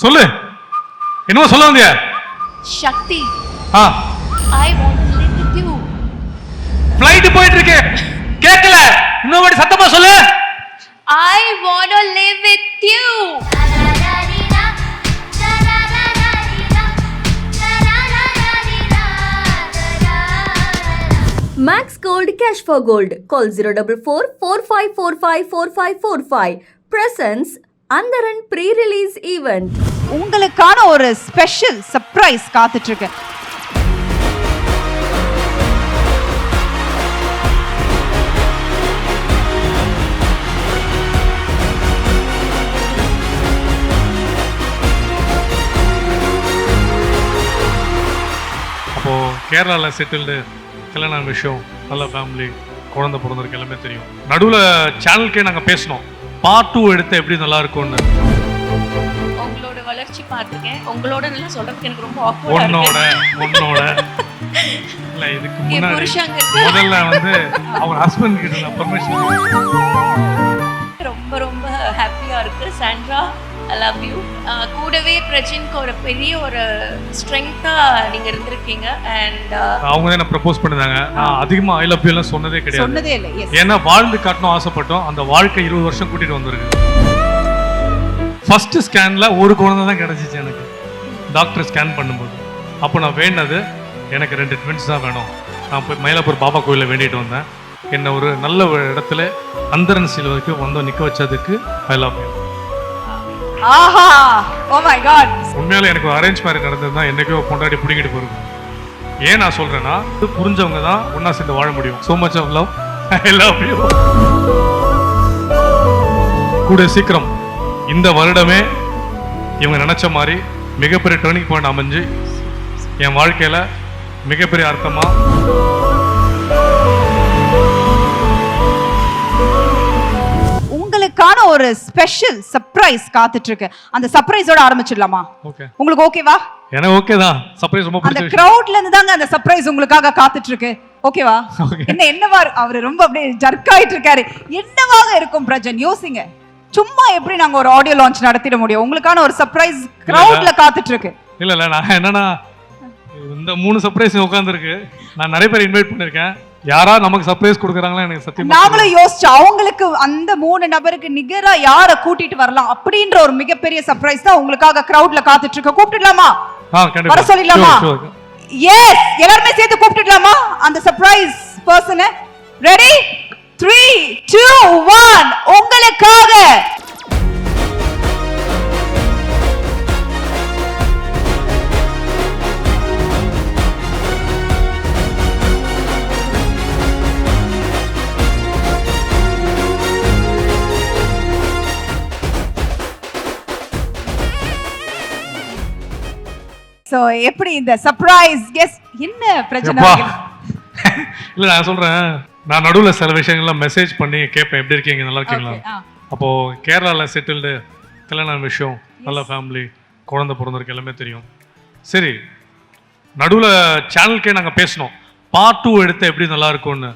சொல்லு, என்னவோ சொல்ல வந்தியா? சக்தி, ஆ, I want to live with you. Flight போயிட்டு இருக்கு, கேட்கல, இன்னொரு வாட்டி சத்தமா சொல்லு. I want to live with you. Max Gold Cash for Gold. Call 044-4545-4545. Presents Andaran Pre-Release Event. உங்களுக்கான ஒரு ஸ்பெஷல் சர்ப்ரைஸ் காத்துட்டு இருக்கு. அப்போ கேரளாவில் செட்டில்டு, கல்யாணம் விஷயம், நல்ல ஃபேமிலி, குழந்தை பிறந்திருக்கு, எல்லாமே தெரியும். நடுவில் சேனலுக்கே நாங்கள் பேசினோம், பார்ட் 2 எடுத்து எப்படி நல்லா இருக்கும்னு. உங்களோட வளர்ச்சி பார்த்துருக்கேன். உங்களோட நல்லா சொல்றதுக்கு எனக்கு ரொம்ப உன்னோட இல்லை, இதுக்கு முன்னாடி முதல்ல வந்து அவங்க ஹஸ்பண்ட் கிட்ட நான் பர்மிஷன். ரொம்ப ரொம்ப ஹாப்பியா இருக்கு. Sandra, I love you. கூடவே பிரஜின்க்கு ஒரு பெரிய ஒரு ஸ்ட்ரெங்தா நீங்க இருந்திருக்கீங்க. அண்ட் அவங்க தான் என்ன ப்ரப்போஸ் பண்ணாங்க. நான் அதிகமா ஐ லவ் யூ எல்லாம் சொன்னதே சொன்னதே இல்லை. கிடையாது. ஏன்னா வாழ்ந்து காட்டணும் ஆசைப்பட்டோம். அந்த வாழ்க்கை 20 வருஷம் கூட்டிட்டு வந்திருக்கு. ஃபர்ஸ்ட் ஸ்கேன்ல ஒரு குழந்தை தான் கிடைச்சிச்சு எனக்கு, டாக்டர் ஸ்கேன் பண்ணும்போது. அப்போ நான் வேண்டது எனக்கு 2 ட்வின்ஸ் தான் வேணும். நான் போய் மயிலாப்பூர் பாபா கோயிலில் வேண்டிட்டு வந்தேன். என்னை ஒரு நல்ல ஒரு இடத்துல அந்தரன் சிலுவைக்கு வந்து நிற்க வச்சதுக்கு ஐ லவ் யூ. ஆஹா, ஓ மை காட். உண்மையாலே எனக்கு அரேஞ்ச் மேரேஜ் நடந்ததுதான் என்னைக்கோ பொண்டாடி பிடிங்கிட்டு போயிருக்கும். ஏன் நான் சொல்றேன்னா, புரிஞ்சவங்க தான் ஒன்னா சேர்ந்து வாழ முடியும். So much of love. I love you. கூட சீக்கிரம் இந்த வருடமே இவங்க நினைச்ச மாதிரி மிகப்பெரிய டர்னிங் பாயிண்ட் அமைஞ்சு என் வாழ்க்கையில மிகப்பெரிய அர்த்தமா உங்களுக்கான ஒரு ஸ்பெஷல் சர்ப்ரைஸ் காத்துட்டு இருக்கு. அந்த சர்ப்ரைஸோட ஆரம்பிச்சிடலாமா? ஓகே, உங்களுக்கு ஓகேவா? எனக்கு ஓகே தான். சர்ப்ரைஸ் ரொம்ப அந்த பிடிச்ச கிரவுட்ல இருந்து தாங்க அந்த சர்ப்ரைஸ் உங்களுக்காக காத்துட்டு இருக்கு. ஓகேவா? என்னவா அவரு ரொம்ப அப்படியே ஜர்க் ஆயிட்டு இருக்காரு. என்னவாக இருக்கும் பிரஜன்? யோசிங்க. சும்மா எப்படி நாங்க ஒரு ஆடியோ லான்ச் நடத்திட முடியும்? உங்களுக்கான ஒரு சர்ப்ரைஸ் கிரவுட்ல காத்துட்டு இருக்கு. இல்ல நான் என்னன்னா, இந்த 3 சர்ப்ரைஸ் உட்கார்ந்துருக்கு. நான் நிறைய பேர் இன்வைட் பண்ணிருக்கேன். யாரா நமக்கு சர்ப்ரைஸ் கொடுக்குறாங்களா எனக்கு சத்தியமா நாங்களும் யோசிச்சு அவங்களுக்கு அந்த 3 நபருக்கு நிகரா யார கூட்டிட்டு வரலாம் அப்படின்ற ஒரு மிகப்பெரிய சர்ப்ரைஸ் தான் உங்களுக்காக கிரவுட்ல காத்துட்டு இருக்கு. கூப்பிட்டுடலாமா? கண்டிப்பா வர சொல்லிடலாமா? எஸ், எல்லாரும் சேர்த்து கூப்பிட்டுடலாமா அந்த சர்ப்ரைஸ் பர்சனை? ரெடி? 3 2 1 உங்களுக்காக சோ எப்படி இந்த சர்ப்ரைஸ் கெஸ் என்ன பிரச்சனை? இல்ல நான் சொல்றேன், நான் நடுவில் சில விஷயங்கள்லாம் மெசேஜ் பண்ணி கேட்பேன், எப்படி இருக்கீங்க, நல்லா இருக்கீங்களா. அப்போ கேரளாவில் செட்டில்டு, கல்யாணம் விஷயம், நல்ல ஃபேமிலி, குழந்தை பிறந்திருக்கு, எல்லாமே தெரியும். சரி, நடுவில் சேனலுக்கே நாங்கள் பேசினோம், பார்ட் 2 எடுத்து எப்படி நல்லா இருக்கும்னு.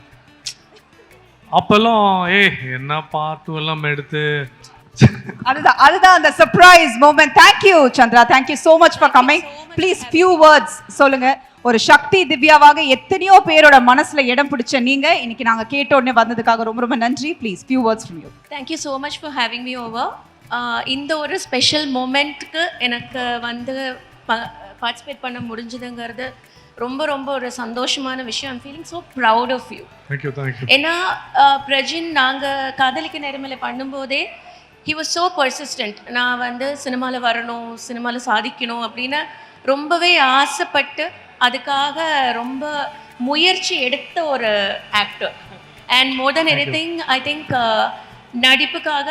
அப்பெல்லாம் என்ன பார்ட் 2 எல்லாம் எடுத்து அதுதான் அந்த surprise moment. Thank you Chandra, thank you so much for coming. Please few words சொல்லுங்க. ஒரு சக்தி திவ்யாவாக எத்தனையோ பேரோட மனசுல இடம் பிடிச்ச நீங்க இன்னைக்கு நாங்க கேட்ட உடனே வந்ததுக்காக ரொம்ப ரொம்ப நன்றி. Please few words from you. Thank you so much for having me over. இந்த ஒரு ஸ்பெஷல் மொமெண்ட்க்கு எனக்கு வந்து பார்ட்டிசிபேட் பண்ண முடிஞ்சதுங்கிறது ரொம்ப ரொம்ப ஒரு சந்தோஷமான விஷயம். I'm feeling so proud of you. Thank you. ஏன்னா பிரஜின் நாங்கள் காதலிக்க நேரமில்லை பண்ணும்போதே he was so persistent. நான் வந்து சினிமாவில் வரணும், சினிமாவில் சாதிக்கணும் அப்படின்னு ரொம்பவே ஆசைப்பட்டு அதுக்காக ரொம்ப முயற்சி எடுத்த ஒரு actor. And more than anything I think நடிப்புக்காக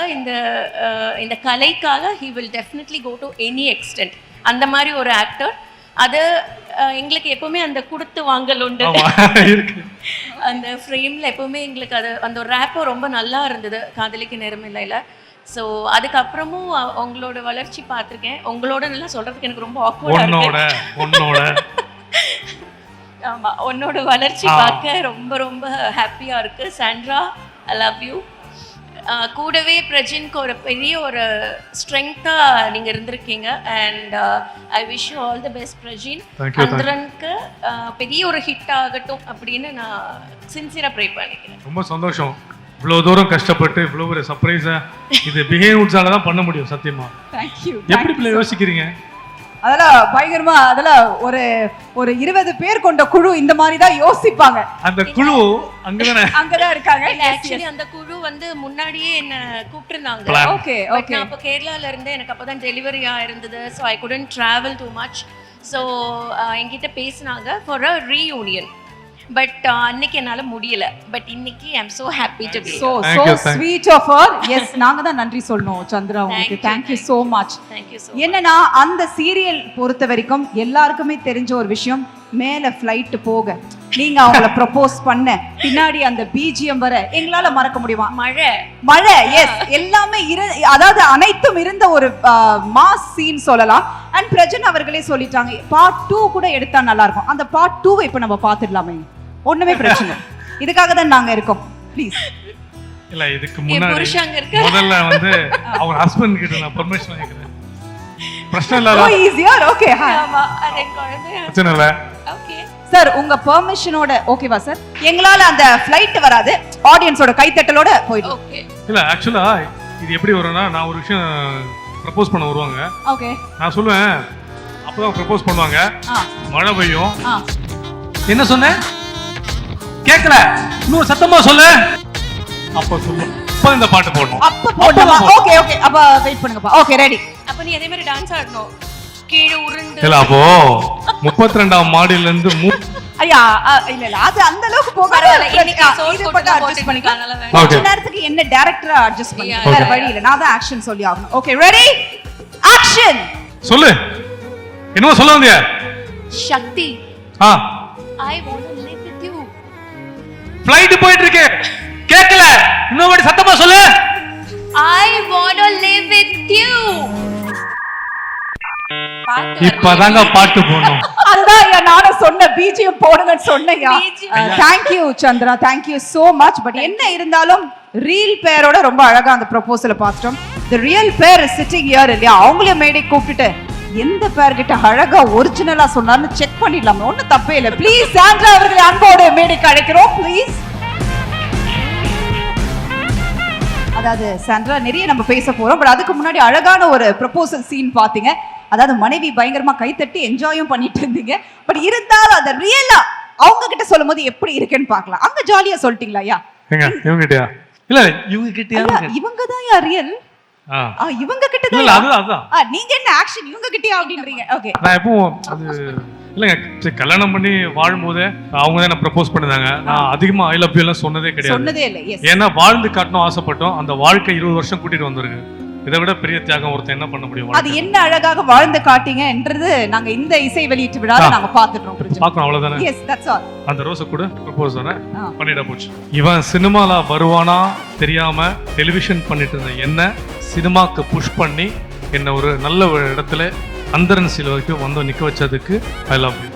இந்த கலைக்காக he will definitely go to any extent. அந்த மாதிரி ஒரு ஆக்டர். அது எங்களுக்கு எப்பவுமே அந்த கொடுத்து வாங்கல் உண்டு. அந்த ஃப்ரேமில் எப்பவுமே எங்களுக்கு அது அந்த ஒரு ரேப்போ ரொம்ப நல்லா இருந்தது காதலிக்க நேரமில்லையில். ஸோ அதுக்கப்புறமும் உங்களோட வளர்ச்சி பார்த்துருக்கேன். உங்களோட நல்லா சொல்கிறதுக்கு எனக்கு ரொம்ப ஆக்வர்டாக இருக்கு. ஆமாம், உன்னோட வளர்ச்சி பார்க்க ரொம்ப ரொம்ப ஹாப்பியாக இருக்குது. Sandra, I love you. கூடவே பிரஜின்க்கு ஒரு பெரிய ஒரு ஸ்ட்ரெங்க்த்தாக நீங்கள் இருந்திருக்கீங்க. And I wish you all the best Prajin. அந்தரனுக்கு பெரிய ஒரு ஹிட் ஆகட்டும் அப்படின்னு நான் சின்சியராக ப்ரே பண்ணிக்கிறேன். ரொம்ப சந்தோஷம். இவ்வளோ தூரம் கஷ்டப்பட்டு இவ்வளோ ஒரு சர்ப்ரைஸை இது பிஹேவ்ஸால தான் பண்ண முடியும். சத்தியமா தேங்க்யூ. எப்படி பிள்ளை யோசிக்கிறீங்க? அதெல்லாம் பயங்கரமா, அதெல்லாம் ஒரு ஒரு 20 பேர் கொண்ட குழு இந்த மாதிரி தான் யோசிப்பாங்க. அந்த குழு அங்கதான் இருக்காங்க. ஆக்சுவலி அந்த குழு வந்து முன்னாடியே என்ன கூப்பிட்டுருந்தாங்க. Okay okay. நான் அப்போ கேரளால இருந்து எனக்கு அப்பதான் டெலிவரி ஆயிருந்தது. So I couldn't travel too much. So என்கிட்ட பேசினாங்க ஃபார் அ ரீயூனியன். பட் அன்னைக்கு என்னால முடியல. பட் இன்னைக்கு ஐ அம் so happy to be so sweet of her. yes, நாங்க தான் நன்றி சொல்லணும் சந்திரா உங்களுக்கு. thank you so much. thank you so என்னன்னா அந்த சீரியல் பொறுத்த வரைக்கும் எல்லாருக்குமே தெரிஞ்ச ஒரு விஷயம், மேல ஃளைட் போக நீங்க அவங்கள ப்ரப்போஸ் பண்ண பின்னாடி அந்த பிஜிஎம் வர எங்களால மறக்க முடியுமா? மழை எஸ், எல்லாமே அதாவது அனைத்தும் இருந்த ஒரு மாஸ் சீன் சொல்லலாம். அண்ட் பிரஜன் அவர்களே சொல்லிட்டாங்க பார்ட் 2 கூட எடுத்தா நல்லா இருக்கும். அந்த பார்ட் 2 இப்ப நம்ம பாத்துடலாமே, ஒண்ணுமே பிரச்சனை. இதுக்காக தான் நாங்க இருக்கோம். ப்ளீஸ். இல்ல இதுக்கு முன்னாடி முதல்ல வந்து அவங்க ஹஸ்பண்ட் கிட்ட நான் பெர்மிஷன் வாங்கிக்கிறேன். பிரச்சனை இல்ல. ஓ ஈஸியா. ஓகே. ஆமா அதே குழந்தை. பிரச்சனை இல்ல. ஓகே சார், உங்க பெர்மிஷனோட ஓகேவா சார்? எங்களால அந்த ஃளைட் வராது, ஆடியன்ஸோட கைத்தட்டலோட போய்டும். ஓகே. இல்ல ஆக்சுவலா இது எப்படி வரும்னா, நான் ஒரு விஷயம் ப்ரப்போஸ் பண்ண வருவாங்க. ஓகே. நான் சொல்லுவேன் அப்பதான் ப்ரப்போஸ் பண்ணுவாங்க. மழை பெய்யும். என்ன சொன்ன கேட்கல, இன்னொரு சத்தமா சொல்லு. அப்ப சொல்லு. அப்ப இந்த பாட்டு போடணும். அப்ப போடணுமா? Okay okay. அப்ப வெயிட் பண்ணுங்கப்பா. Okay ready. அப்ப நீ அதே மாதிரி டான்ஸ் ஆடணும். கீழே உருண்டு. இல்ல அப்போ 32ஆம் மாடியில இருந்து ஐயா இல்ல இல்ல அது அந்த அளவுக்கு போகாதல. இன்னைக்கு இது போட்டு அட்ஜஸ்ட் பண்ணிக்கலாம். கொஞ்ச நேரத்துக்கு என்ன டைரக்டரா அட்ஜஸ்ட் பண்ணிக்கலாம். வேற வழி இல்ல. நான் தான் ஆக்ஷன் சொல்லி ஆகணும். Okay ready action. சொல்லு. என்னமோ சொல்ல வந்தியா? சக்தி. I want to live with you. Flight போயிட்டு இருக்கு. கேட்கல, இன்னொரு சத்தமா சொல்லு. I want to live with you. இப்பதாங்க பாட்டு போடணும். அதுதான் நானும் சொன்ன பிஜிஎம் போடுங்கன்னு சொன்னேன். Thank you Chandra, thank you so much. But என்ன இருந்தாலும் ரியல் பேரோட ரொம்ப அழகா அந்த ப்ரொபோசலை பார்த்துட்டோம். the real pair is sitting here இல்லையா? அவங்களே மேடை கூப்பிட்டுட்டு எந்த பேர் கிட்ட அழகா ஒரிஜினலா சொன்னார்னு செக் பண்ணிடலாம். ஒன்னும் தப்பே இல்லை. ப்ளீஸ் சாண்ட்ரா அவர்களை அன்போடு மேடைக்கு அழைக்கிறோம். ப்ளீஸ். அதாவது சாண்ட்ரா நிறைய நம்ம பேச போறோம். பட் அதுக்கு முன்னாடி அழகான ஒரு ப்ரொபோசல் சீன் பாத்தீங்க. அதாவது மனைவி பயங்கரமா கைத்தட்டி என்ஜாயும் பண்ணிட்டு இருந்தீங்க. பட் இருந்தாலும் அதை ரியலா அவங்க கிட்ட சொல்லும் போது எப்படி இருக்குன்னு பார்க்கலாம். அங்க ஜாலியா சொல்லிட்டீங்களா? ஐயா இவங்க கிட்டயா? இல்ல இவங்க கிட்டயா? இவங்க தான் யா ரியல். இவங்க கிட்ட தான். இல்ல அதான் நீங்க என்ன ஆக்ஷன் இவங்க கிட்டயா அப்படின்றீங்க? ஓகே. நான் எப்போ அது இல்லங்க கல்யாணம் பண்ணி வாழும்போது அவங்க தான் ப்ரப்போஸ் பண்ணாங்க. நான் அதிகமா ஐ லவ் யூ எல்லாம் சொன்னதே இல்ல. எஸ். ஏன்னா வாழ்ந்து காட்டணும் ஆசைப்பட்டோம். அந்த வாழ்க்கை 20 வருஷம் கூட்டிட்டு வந்திருக்கு. இதை விட பெரிய தியாகம் ஒருத்தன் என்ன பண்ண முடியும்? அது என்ன அழகாக வாழ்ந்து காட்டீங்கன்றது நாங்க இந்த இசை வெளியீட்டு விழால நாங்க பாத்துட்டோம். பாக்கணும் அவ்வளவுதானே. Yes that's all. அந்த ரோஸை கூட ப்ரப்போஸ் தானே பண்ணிட போச்சு. இவன் சினிமால வருவானா தெரியாம டெலிவிஷன் பண்ணிட்டு இருந்த என்ன சினிமாக்கு புஷ் பண்ணி என்ன ஒரு நல்ல இடத்துல அந்தரன் சிலுவைக்கு வந்து நிக்க வச்சதுக்கு ஐ லவ் யூ.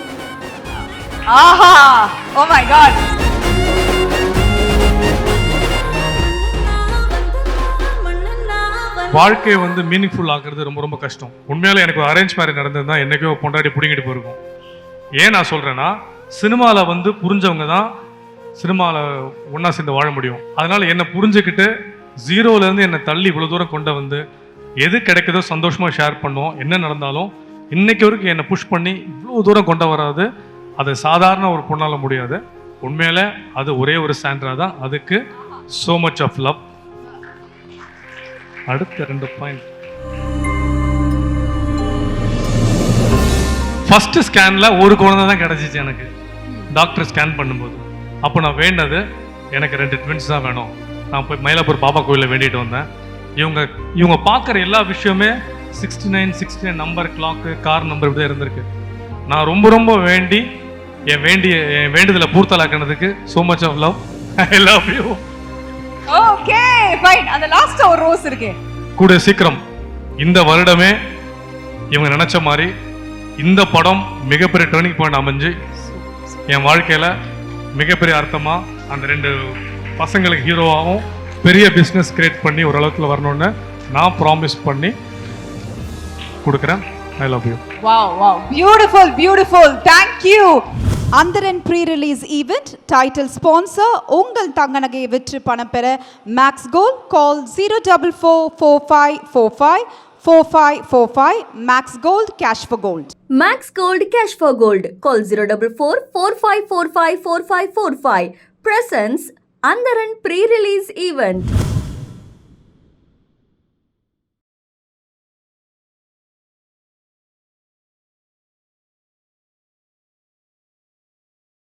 ஆஹா, ஓ மை காட். வாழ்க்கையை வந்து மீனிங்ஃபுல் ஆக்குறது ரொம்ப ரொம்ப கஷ்டம். உண்மையால எனக்கு ஒரு அரேஞ்ச் மேரேஜ் நடந்ததுன்னா என்னைக்கோ பொண்டாடி பிடிங்கிட்டு போயிருக்கும். ஏன் நான் சொல்றேன்னா, சினிமால வந்து புரிஞ்சவங்க தான் சினிமால ஒன்னா சேர்ந்து வாழ முடியும். அதனால என்னை புரிஞ்சுக்கிட்டு 0ல இருந்து என்னை தள்ளி இவ்வளவு தூரம் கொண்டு வந்து எது கிடைக்குதோ சந்தோஷமா ஷேர் பண்ணுவோம். என்ன நடந்தாலும் இன்னைக்கு வரைக்கும் என்னை புஷ் பண்ணி இவ்வளவு தூரம் கொண்டு வராது. அது சாதாரண ஒரு பொண்ணால முடியாது. உண்மையில அது ஒரே ஒரு சாண்ட்ரா தான். அதுக்கு so much of love. அடுத்த 2 பாயிண்ட். ஃபர்ஸ்ட் ஸ்கேன்ல ஒரு குழந்தை தான் கிடைச்சிச்சு எனக்கு. டாக்டர் ஸ்கேன் பண்ணும்போது அப்போ நான் வேண்டது எனக்கு 2 ட்வின்ஸ் தான் வேணும். நான் போய் மயிலாப்பூர் பாபா கோயிலில் வேண்டிட்டு வந்தேன். இவங்க பார்க்குற எல்லா விஷயமே 69 நம்பர் கிளாக்கு கார் நம்பர் இப்படி தான் இருந்திருக்கு. நான் ரொம்ப ரொம்ப வேண்டி என் வேண்டுதலை பூர்த்தலாக்கினதுக்கு so much of love. I love you. Okay fine. அந்த லாஸ்ட் ஒரு ரோஸ் இருக்கு. கூட சீக்கிரம் இந்த வருடமே இவங்க நினைச்ச மாதிரி இந்த படம் மிகப்பெரிய டர்னிங் பாயிண்ட் அமைஞ்சு என் வாழ்க்கையில மிகப்பெரிய அர்த்தமா அந்த 2 பசங்களுக்கு ஹீரோவாகவும் பெரிய பிஸ்னஸ் கிரியேட் பண்ணி ஒரு அளவுக்கு வரணும்னு நான் ப்ராமிஸ் பண்ணி கொடுக்குறேன். I love you. Wow, wow. Beautiful, beautiful. Thank you. அந்தரன் ப்ரீ-ரிலீஸ் ஈவெண்ட் டைட்டில் ஸ்பான்சர் உங்கள் தங்க நகையை விற்று பணம் பெற Max Gold. Call 04445454545 Max Gold cash for gold. Max Gold Cash for Gold. Call 04445454545. Presents Andaran Pre-Release Event.